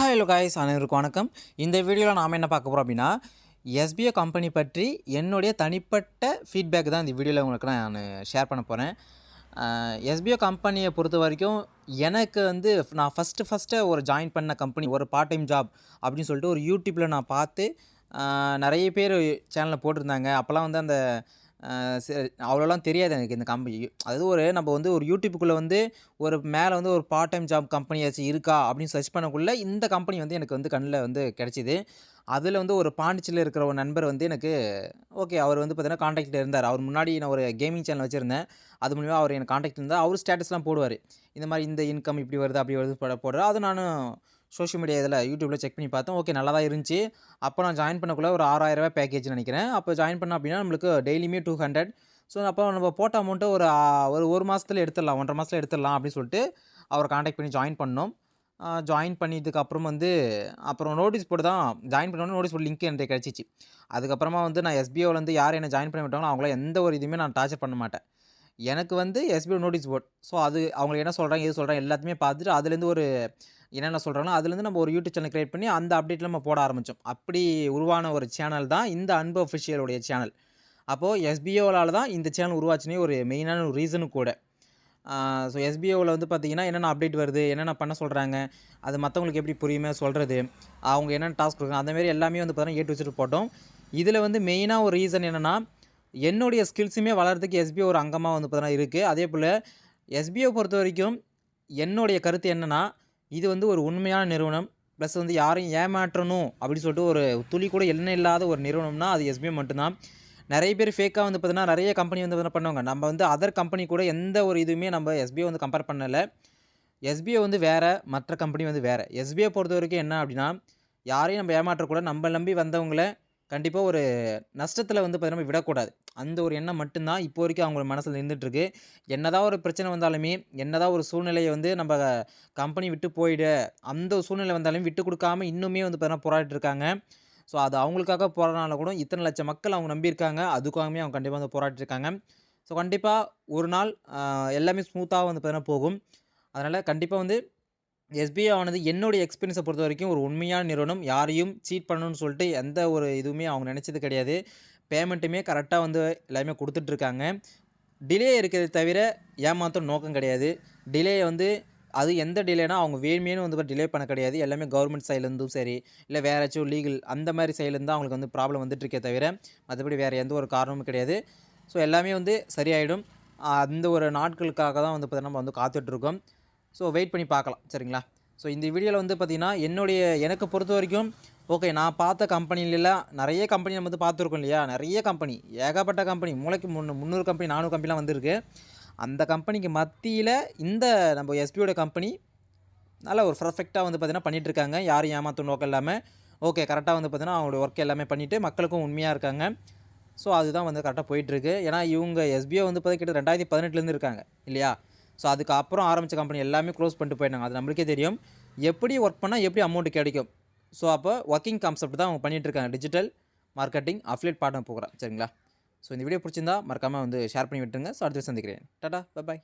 Hello guys, அனைவருக்கும் வணக்கம். இந்த வீடியோவில் நாம் என்ன பார்க்க போகிறோம் அப்படின்னா, எஸ்பிஓ கம்பெனி பற்றி என்னுடைய தனிப்பட்ட ஃபீட்பேக் தான் இந்த வீடியோவில் உங்களுக்கு நான் ஷேர் பண்ண போகிறேன். எஸ்பிஓ கம்பெனியை பொறுத்த வரைக்கும் எனக்கு வந்து நான் ஃபஸ்ட்டு ஒரு ஜாயின் பண்ண கம்பெனி, ஒரு பார்ட் டைம் ஜாப் அப்படின்னு சொல்லிட்டு ஒரு யூடியூப்பில் நான் பார்த்து நிறைய பேர் சேனலில் போட்டிருந்தாங்க. அப்போல்லாம் வந்து அந்த அவ்வளோலாம் தெரியாது எனக்கு இந்த கம்பெனி. அதாவது நம்ம வந்து ஒரு யூடியூப்புக்குள்ளே வந்து ஒரு மேலே வந்து ஒரு பார்ட் டைம் ஜாப் கம்பெனியாச்சும் இருக்கா அப்படின்னு சர்ச் பண்ணக்குள்ளே இந்த கம்பெனி வந்து எனக்கு வந்து கண்ணில் வந்து கிடச்சிது. அதில் வந்து ஒரு பாண்டிச்சேரியில் இருக்கிற ஒரு நண்பர் வந்து எனக்கு ஓகே, அவர் வந்து பார்த்தீங்கன்னா காண்டாக்டில் இருந்தார். அவர் முன்னாடி நான் ஒரு கேமிங் சேனல் வச்சுருந்தேன். அது மூலிமா அவர் எனக்கு காண்டாக்ட் இருந்தார். அவர் ஸ்டேட்டஸ்லாம் போடுவார். இந்த மாதிரி இந்த இன்கம் இப்படி வருது அப்படி வருது போடுறார். அது நானும் சோஷியல் மீடியா இதில் யூடியூப்பில் செக் பண்ணி பார்த்தேன். ஓகே, நல்லா தான் இருந்துச்சு. அப்போ நான் ஜாயின் பண்ணக்குள்ளே ஒரு ரூ. 6000 பேக்கேஜ்னு நினைக்கிறேன். அப்போ ஜாயின் பண்ணோம் அப்படின்னா நம்மளுக்கு டெய்லியுமே 200. ஸோ அப்போ நம்ம போட்ட அமௌண்ட்டை ஒரு மாதத்துல எடுத்துடலாம், 1.5 மாதத்துல எடுத்துடலாம் அப்படின்னு சொல்லிட்டு அவரை காண்டாக்ட் பண்ணி ஜாயின் பண்ணோம். ஜாயின் பண்ணியதுக்கப்புறம் வந்து அப்புறம் நோட்டீஸ் போர்டு தான் ஜாயின் பண்ணோன்னே நோட்டீஸ் போர்டு லிங்க் என்கிட்ட கிடச்சிச்சு. அதுக்கப்புறமா வந்து நான் எஸ்பிஓலேருந்து யார் என்ன ஜாயின் பண்ணி விட்டாங்களோ அவங்கள எந்த ஒரு இதுவுமே நான் டார்ச்சர் பண்ண மாட்டேன். எனக்கு வந்து எஸ்பிஓ நோட்டீஸ் போர்ட். ஸோ அது அவங்க என்ன சொல்கிறாங்க, எது சொல்கிறாங்க எல்லாத்தையுமே பார்த்துட்டு அதுலேருந்து ஒரு என்னென்ன சொல்கிறாங்களோ அதுலேருந்து நம்ம ஒரு யூடியூப் சேனல் கிரியேட் பண்ணி அந்த அப்டேட்டில் நம்ம போட ஆரம்பித்தோம். அப்படி உருவான ஒரு சேனல் தான் இந்த அன்பு அஃபிஷியலுடைய சேனல். அப்போது எஸ்பிஓவால் தான் இந்த சேனல் உருவாச்சுனே ஒரு மெயினான ஒரு ரீசனும் கூட. ஸோ எஸ்பிஓவில் வந்து பார்த்திங்கன்னா என்னென்ன அப்டேட் வருது, என்னென்ன பண்ண சொல்கிறாங்க, அது மற்றவங்களுக்கு எப்படி புரியுமே சொல்கிறது, அவங்க என்னென்ன டாஸ்க் கொடுக்குறாங்க, அந்தமாரி எல்லாமே வந்து பார்த்தீங்கன்னா வச்சுட்டு போட்டோம். இதில் வந்து மெயினாக ஒரு ரீசன் என்னென்னா, என்னுடைய ஸ்கில்ஸுமே வளர்கிறதுக்கு எஸ்பிஓ ஒரு அங்கமாக வந்து பார்த்தீங்கன்னா இருக்குது. அதே போல் எஸ்பிஓ பொறுத்த வரைக்கும் என்னுடைய கருத்து என்னென்னா, இது வந்து ஒரு உண்மையான நிறுவனம். ப்ளஸ் வந்து யாரையும் ஏமாற்றணும் அப்படின்னு சொல்லிட்டு ஒரு துளி கூட எண்ணம் இல்லாத ஒரு நிறுவனம்னா அது எஸ்பிஓ மட்டும்தான். நிறைய பேர் ஃபேக்காக வந்து பார்த்தீங்கன்னா நிறைய கம்பெனி வந்து என்ன பண்ணுவாங்க, நம்ம வந்து அதர் கம்பெனி கூட எந்த ஒரு இதுவுமே நம்ம எஸ்பிஓ வந்து கம்பேர் பண்ணலை. எஸ்பிஓ வந்து வேறு, மற்ற கம்பெனி வந்து வேறு. எஸ்பிஓ பொறுத்த வரைக்கும் என்ன அப்படின்னா, யாரையும் நம்ம ஏமாற்றக்கூடாது, நம்ம நம்பி வந்தவங்கள கண்டிப்பாக ஒரு நஷ்டத்தில் வந்து பார்த்தீங்கன்னா விடக்கூடாது. அந்த ஒரு எண்ணம் மட்டும்தான் இப்போ வரைக்கும் அவங்க மனசில் இருந்துகிட்ருக்கு. என்னதான் ஒரு பிரச்சனை வந்தாலுமே, என்னதான் ஒரு சூழ்நிலையை வந்து நம்ம கம்பெனி விட்டு போயிடு, அந்த சூழ்நிலை வந்தாலுமே விட்டு கொடுக்காம இன்னுமே வந்து பார்த்தீங்கன்னா போராடிட்டு இருக்காங்க. ஸோ அது அவங்களுக்காக போராடினாலும் கூட இத்தனை லட்சம் மக்கள் அவங்க நம்பியிருக்காங்க. அதுக்காகவே அவங்க கண்டிப்பாக வந்து போராடிட்டுருக்காங்க. ஸோ கண்டிப்பாக ஒரு நாள் எல்லாமே ஸ்மூத்தாக வந்து பார்த்தீங்கன்னா போகும். அதனால் கண்டிப்பாக வந்து எஸ்பிஐ ஆனது என்னுடைய எக்ஸ்பீரியன்ஸை பொறுத்த வரைக்கும் ஒரு உண்மையான நிறுவனம். யாரையும் சீட் பண்ணணும்னு சொல்லிட்டு எந்த ஒரு இதுவுமே அவங்க நினச்சது கிடையாது. பேமெண்ட்டுமே கரெக்டாக வந்து எல்லாமே கொடுத்துட்ருக்காங்க. டிலே இருக்கிறத தவிர ஏமாற்றும் நோக்கம் கிடையாது. டிலே வந்து அது எந்த டிலேனா அவங்க வேணுமேனு வந்து டிலே பண்ண கிடையாது. எல்லாமே கவர்மெண்ட் சைட்லேருந்தும் சரி, இல்லை வேறு ஏதாச்சும் லீகல் அந்த மாதிரி சைட்லேருந்து அவங்களுக்கு வந்து ப்ராப்ளம் வந்துட்டுருக்கே தவிர மற்றபடி வேறு எந்த ஒரு காரணமும் கிடையாது. ஸோ எல்லாமே வந்து சரியாயிடும். அந்த ஒரு நாட்களுக்காக தான் வந்து பார்த்தீங்கன்னா நம்ம வந்து காத்துட்ருக்கோம். ஸோ வெயிட் பண்ணி பார்க்கலாம், சரிங்களா? ஸோ இந்த வீடியோவில் வந்து பார்த்திங்கன்னா எனக்கு பொறுத்த வரைக்கும் ஓகே, நான் பார்த்த கம்பெனிலலாம் நிறைய கம்பெனி நம்ம வந்து பார்த்துருக்கோம் இல்லையா? நிறைய கம்பெனி, ஏகப்பட்ட கம்பெனி, மூளைக்கு 300 கம்பெனி 400 கம்பெனிலாம் வந்திருக்கு. அந்த கம்பெனிக்கு மத்தியில் இந்த நம்ம எஸ்பியோட கம்பெனி நல்லா ஒரு பர்ஃபெக்டாக வந்து பார்த்திங்கன்னா பண்ணிகிட்ருக்காங்க. யாரும் ஏமாற்றும் நோக்கம் இல்லாமல் ஓகே கரெக்டாக வந்து பார்த்திங்கன்னா அவங்களோட ஒர்க் எல்லாமே பண்ணிவிட்டு மக்களுக்கும் உண்மையாக இருக்காங்க. ஸோ அதுதான் வந்து கரெக்டாக போயிட்டுருக்கு. ஏன்னா இவங்க எஸ்பிஓ வந்து பார்த்திங்கன்னா 2018லேருந்து இருக்காங்க இல்லையா? ஸோ அதுக்கப்புறம் ஆரம்பித்த கம்பெனி எல்லாமே க்ளோஸ் பண்ணிட்டு போயிட்டாங்க. அது நம்மளுக்கே தெரியும். எப்படி ஒர்க் பண்ணால் எப்படி அமௌண்ட் கிடைக்கும். ஸோ அப்போ ஒர்க்கிங் கான்செப்ட் தான் அவங்க பண்ணிகிட்ருக்காங்க. Digital marketing affiliate partner program, சரிங்களா? ஸோ இந்த வீடியோ பிடிச்சிருந்தா மறக்காமல் வந்து ஷேர் பண்ணி விட்டுருங்க. ஸோ அடுத்து சந்திக்கிறேன். டாடா, பை பாய்.